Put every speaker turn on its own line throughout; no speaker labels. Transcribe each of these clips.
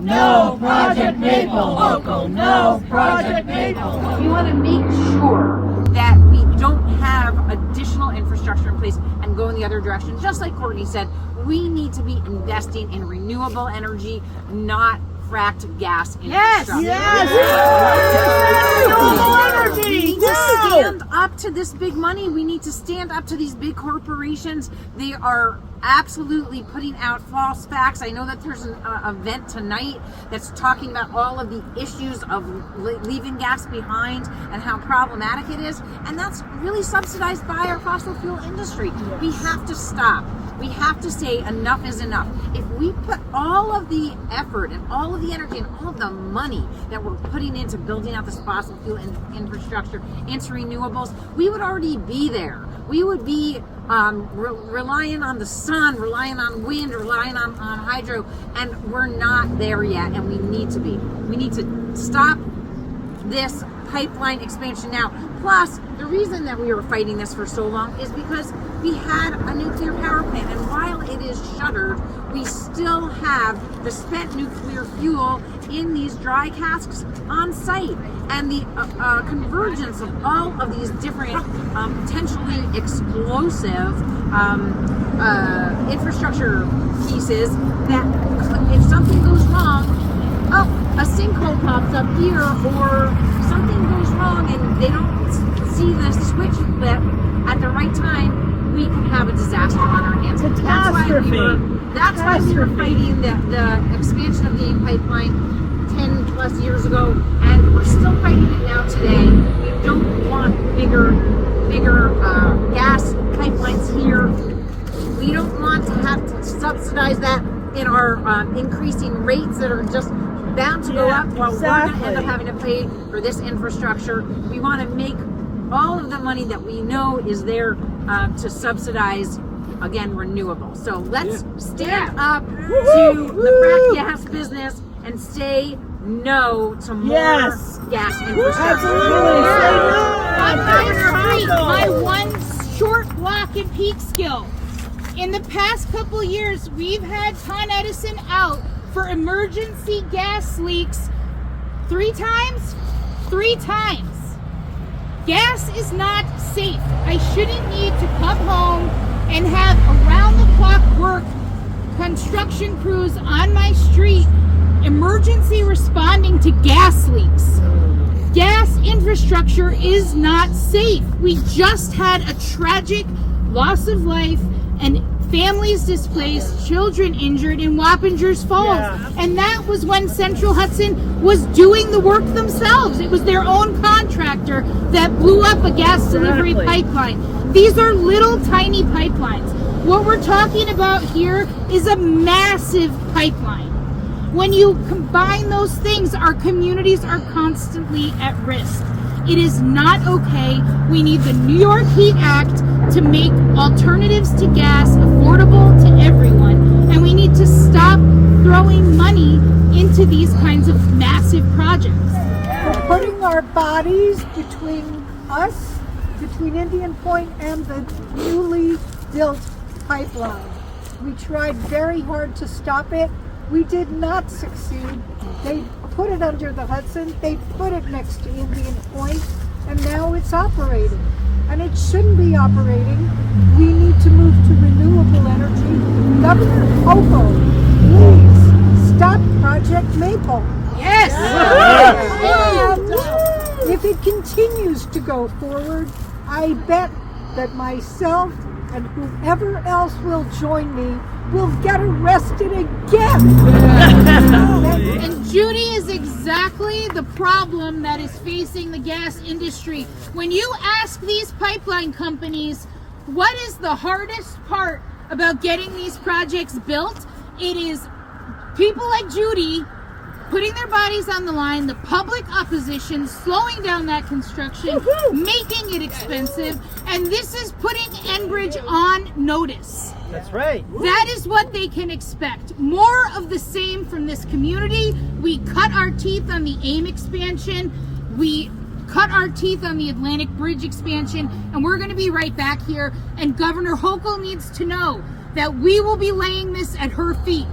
No Project Maple! Hochul, no Project Maple!
We want to make sure that we don't have additional infrastructure in place and go in the other direction. Just like Courtney said, we need to be investing in renewable energy, not fracked gas infrastructure. We need to stand up to this big money. We need to stand up to these big corporations. They are absolutely putting out false facts. I know that there's an event tonight that's talking about all of the issues of leaving gas behind and how problematic it is, and that's really subsidized by our fossil fuel industry. Yes. We have to stop. We have to say enough is enough. If we put all of the effort and all of the energy and all of the money that we're putting into building out this fossil fuel infrastructure into renewables, we would already be there. We would be relying on the sun, relying on wind, relying on hydro, and we're not there yet, and we need to be. We need to stop this pipeline expansion now. Plus, the reason that we were fighting this for so long is because we had a nuclear power plant, and while it is shuttered, we still have the spent nuclear fuel in these dry casks on site. And the convergence of all of these different potentially explosive infrastructure pieces, that if something goes wrong, a sinkhole pops up here, or something goes wrong and they don't see the switch flip at the right time, we can have a disaster on our hands. That's why we were fighting the expansion of the pipeline 10 plus years ago, and we're still fighting it now today. We don't want bigger gas pipelines here. We don't want to have to subsidize that in our increasing rates that are just bound to go up, while we're going to end up having to pay for this infrastructure. We want to make all of the money that we know is there to subsidize, again, renewable. So let's stand up to the frack gas business and say no to more gas infrastructure.
On my street, my one short block in Peekskill, in the past couple years, we've had Con Edison out for emergency gas leaks 3 times. 3 times. Gas is not safe. I shouldn't need to come home and have around-the-clock work construction crews on my street emergency responding to gas leaks. Gas infrastructure is not safe. We just had a tragic loss of life and families displaced, children injured in Wappingers Falls. And that was when Central Hudson was doing the work themselves. It was their own contractor that blew up a gas delivery pipeline. These are little tiny pipelines. What we're talking about here is a massive pipeline. When you combine those things, our communities are constantly at risk. It is not okay. We need the New York Heat Act to make alternatives to gas affordable to everyone. And we need to stop throwing money into these kinds of massive projects.
We're putting our bodies between us, between Indian Point and the newly built pipeline. We tried very hard to stop it. We did not succeed. They put it under the Hudson, they put it next to Indian Point, and now it's operating. And it shouldn't be operating. We need to move to renewable energy. Governor Hochul, please stop Project Maple.
Yes!
And if it continues to go forward, I bet that myself and whoever else will join me will get arrested again.
And Judy is exactly the problem that is facing the gas industry. When you ask these pipeline companies, what is the hardest part about getting these projects built? It is people like Judy putting their bodies on the line, the public opposition, slowing down that construction, making it expensive, and this is putting Enbridge on notice.
That's right.
That is what they can expect. More of the same from this community. We cut our teeth on the AIM expansion. We cut our teeth on the Atlantic Bridge expansion, and we're going to be right back here. And Governor Hochul needs to know that we will be laying this at her feet.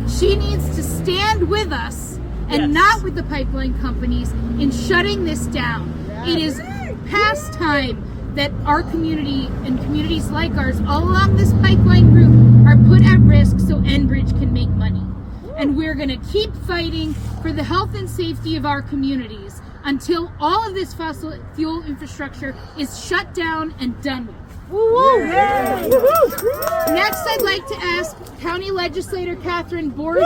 She needs to stand with us and not with the pipeline companies in shutting this down. It is past time that our community and communities like ours all along this pipeline route are put at risk so Enbridge can make money. And we're going to keep fighting for the health and safety of our communities until all of this fossil fuel infrastructure is shut down and done with. Next, I'd like to ask County Legislator Catherine Borja.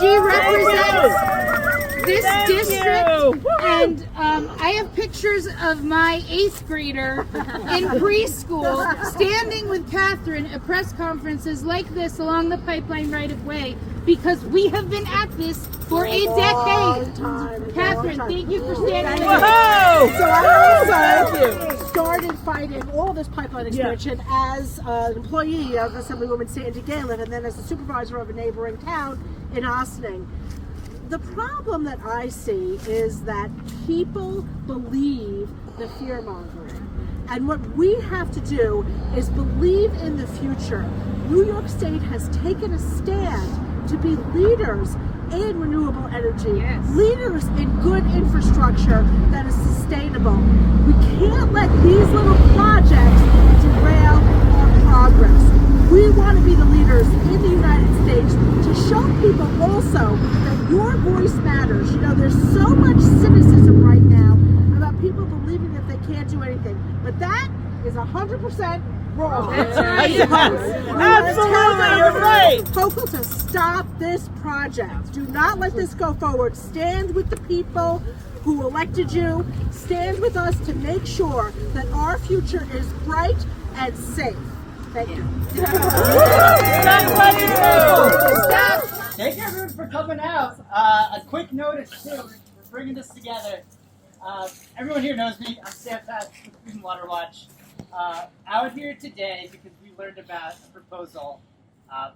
She represents this district, and I have pictures of my 8th grader in preschool standing with Catherine at press conferences like this along the pipeline right-of-way because we have been at this for a decade. Catherine, thank you for standing with us.
So I also started fighting all this pipeline expansion as an employee of Assemblywoman Sandy Galen and then as a supervisor of a neighboring town in Ossining. The problem that I see is that people believe the fear-mongering. And what we have to do is believe in the future. New York State has taken a stand to be leaders in renewable energy, leaders in good infrastructure that is sustainable. We can't let these little projects derail our progress. We want to be the leaders in the United States to show people also that your voice matters. You know, there's so much cynicism right now about people believing that they can't do anything, but that is 100% wrong.
That's right.
Absolutely, you're right. Hochul to stop this project. Do not let this go forward. Stand with the people who elected you. Stand with us to make sure that our future is bright and safe. Thank you.
Thank you everyone for coming out. A quick notice too, we're bringing this together. Everyone here knows me. I'm Sam Patch with Food and Water Watch. Out here today because we learned about a proposal.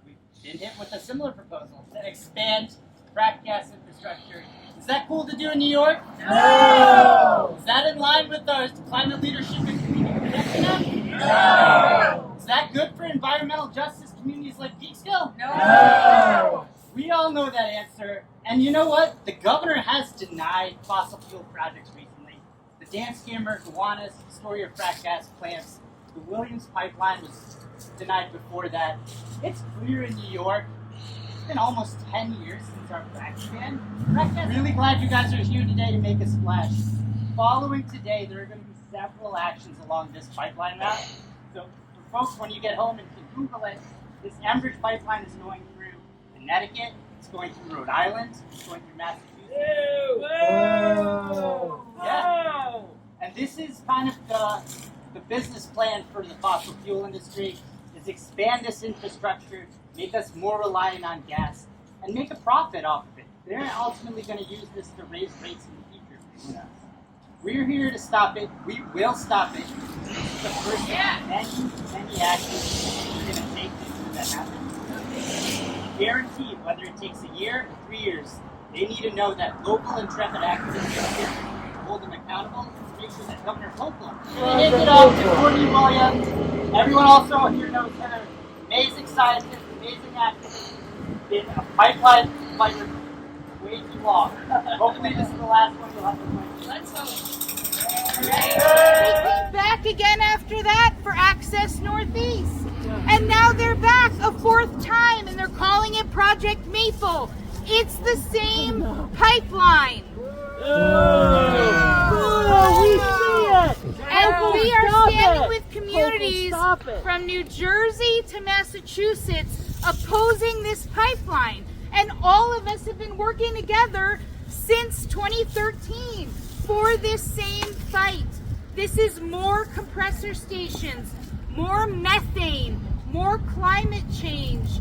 We've been hit with a similar proposal to expand frack gas infrastructure. Is that cool to do in New York? No! Is that in line with our climate leadership and community protection act? No! Is that good for environmental justice communities like Peekskill? No! We all know that answer. And you know what? The governor has denied fossil fuel projects recently. The dam scammer, Gowanus, Astoria frack gas plants, the Williams pipeline was denied before that. It's clear in New York. It's been almost 10 years since our frack ban. Really glad you guys are here today to make a splash. Following today, there are going to be several actions along this pipeline route. So for folks, when you get home and can Google it, this Embridge pipeline is going through Connecticut, it's going through Rhode Island, it's going through Massachusetts.
Whoa!
Yeah. And this is kind of the business plan for the fossil fuel industry, is expand this infrastructure, make us more reliant on gas, and make a profit off of it. They're ultimately going to use this to raise rates in the future. We're here to stop it. We will stop it. This is the first of many actions we're going to take to do that happen. Guaranteed, whether it takes a year or 3 years, they need to know that local intrepid activists are here to hold them accountable to make sure that Governor Hochul hand it off to Courtney Williams. Everyone also here knows her. Amazing scientist, amazing activist. Been a pipeline fighter way too long. Hopefully this is the last one you'll have to win. Let's go.
They came back again after that for Access Northeast. And now they're back a 4th time and they're calling it Project Maple. It's the same pipeline.
We see it.
And we are standing with communities from New Jersey to Massachusetts opposing this pipeline. And all of us have been working together since 2013 for this same fight. This is more compressor stations, more methane, more climate change.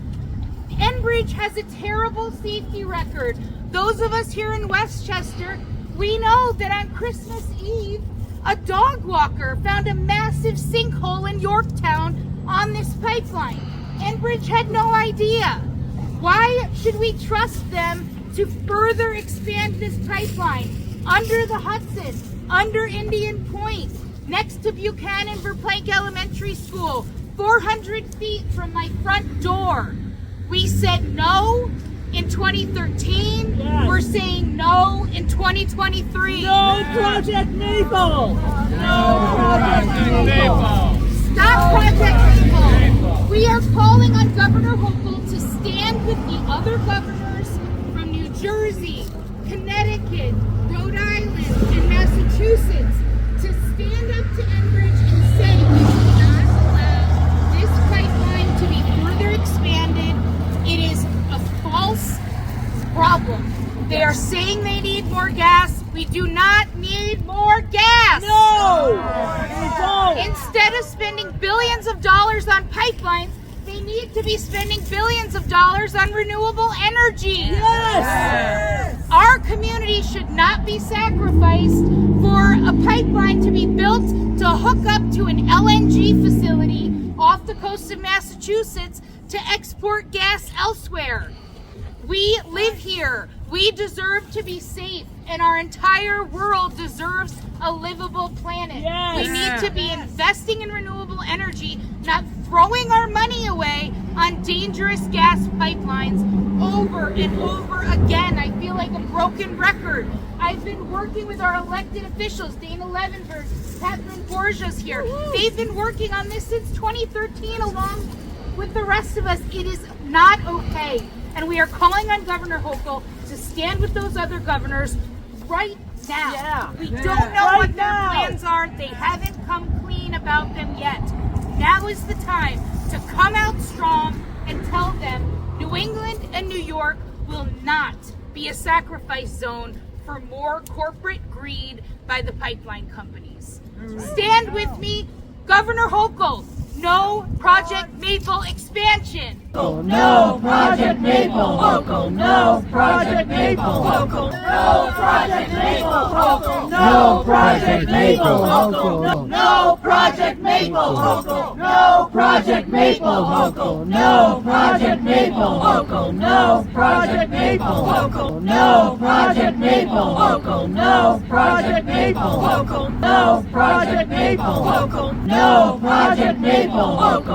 Enbridge has a terrible safety record. Those of us here in Westchester, we know that on Christmas Eve, a dog walker found a massive sinkhole in Yorktown on this pipeline. Enbridge had no idea. Why should we trust them to further expand this pipeline under the Hudson, under Indian Point, next to Buchanan Verplank Elementary School, 400 feet from my front door? We said no, in 2013. We're saying no in 2023.
No Project Maple! No Project Maple!
Stop Project Maple! We are calling on Governor Hochul to stand with the other governors from New Jersey, Connecticut, Rhode Island, and Massachusetts to stand up to Enbridge and say we will not allow this pipeline to be further expanded. It is a false problem. They are saying they need more gas. We do not need more gas.
No! We don't!
Instead of spending billions of dollars on pipelines, they need to be spending billions of dollars on renewable energy.
Yes!
Our community should not be sacrificed for a pipeline to be built to hook up to an LNG facility off the coast of Massachusetts to export gas elsewhere. We live here. We deserve to be safe, and our entire world deserves a livable planet.
Yes.
We need to be investing in renewable energy, not throwing our money away on dangerous gas pipelines over and over again. I feel like a broken record. I've been working with our elected officials, Dana Levenberg, Catherine Borgia's here. They've been working on this since 2013 along with the rest of us. It is not okay. And we are calling on Governor Hochul to stand with those other governors right now.
Yeah.
We don't know
Right
what their
now.
plans are. They haven't come clean about them yet. Now is the time to come out strong and tell them New England and New York will not be a sacrifice zone for more corporate greed by the pipeline companies. Stand with me, Governor Hochul. No Project Maple expansion.
No Project Maple! Hochul! No Project Maple! Hochul! No Project Maple! Hochul! No Project Maple! Hochul! No Project Maple! Hochul! No Project Maple! Hochul! No Project Maple! Hochul! No Project Maple! Hochul! No Project Maple! Hochul! No Project Maple! Hochul! No Project Maple! Hochul! No Project Maple! Hochul!